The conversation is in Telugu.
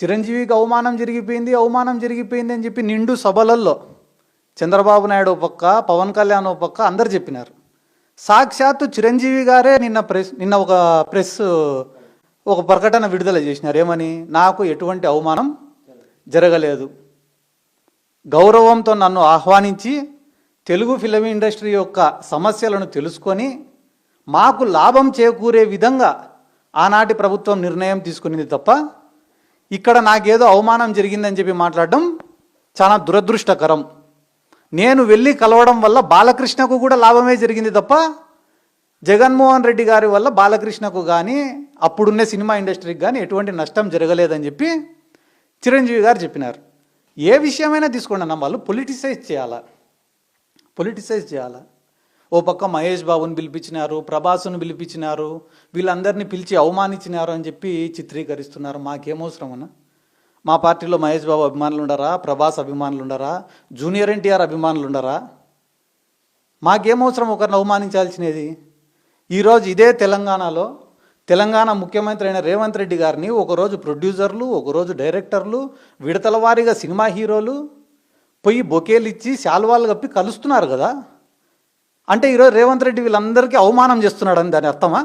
చిరంజీవికి అవమానం జరిగిపోయింది అని చెప్పి నిండు సభలల్లో చంద్రబాబు నాయుడు ఒక పక్క, పవన్ కళ్యాణ్ ఒక పక్క అందరు చెప్పినారు. సాక్షాత్తు చిరంజీవి గారే నిన్న ఒక ప్రకటన విడుదల చేసినారు. ఏమని? నాకు ఎటువంటి అవమానం జరగలేదు, గౌరవంతో నన్ను ఆహ్వానించి తెలుగు ఫిల్మ్ ఇండస్ట్రీ యొక్క సమస్యలను తెలుసుకొని మాకు లాభం చేకూరే విధంగా ఆనాటి ప్రభుత్వం నిర్ణయం తీసుకునేది తప్ప ఇక్కడ నాకేదో అవమానం జరిగిందని చెప్పి మాట్లాడడం చాలా దురదృష్టకరం. నేను వెళ్ళి కలవడం వల్ల బాలకృష్ణకు కూడా లాభమే జరిగింది తప్ప జగన్మోహన్ రెడ్డి గారి వల్ల బాలకృష్ణకు కానీ అప్పుడున్న సినిమా ఇండస్ట్రీకి కానీ ఎటువంటి నష్టం జరగలేదని చెప్పి చిరంజీవి గారు చెప్పినారు. ఏ విషయమైనా తీసుకోండి అన్న, వాళ్ళు పొలిటిసైజ్ చేయాలా. ఓ పక్క మహేష్ బాబుని పిలిపించినారు, ప్రభాస్ను పిలిపించినారు, వీళ్ళందరినీ పిలిచి అవమానించినారు అని చెప్పి చిత్రీకరిస్తున్నారు. మాకేమవసరం అన్న? మా పార్టీలో మహేష్ బాబు అభిమానులు ఉండరా, ప్రభాస్ అభిమానులు ఉండరా, జూనియర్ ఎన్టీఆర్ అభిమానులు ఉండరా? మాకేమవసరం ఒకరిని అవమానించాల్సినది? ఈరోజు ఇదే తెలంగాణలో తెలంగాణ ముఖ్యమంత్రి అయిన రేవంత్ రెడ్డి గారిని ఒకరోజు ప్రొడ్యూసర్లు, ఒకరోజు డైరెక్టర్లు, విడతల వారీగా సినిమా హీరోలు పోయి బొకేలు ఇచ్చి శాల్వాలు కప్పి కలుస్తున్నారు కదా. అంటే ఈరోజు రేవంత్ రెడ్డి వీళ్ళందరికీ అవమానం చేస్తున్నాడని దాని అర్థమా?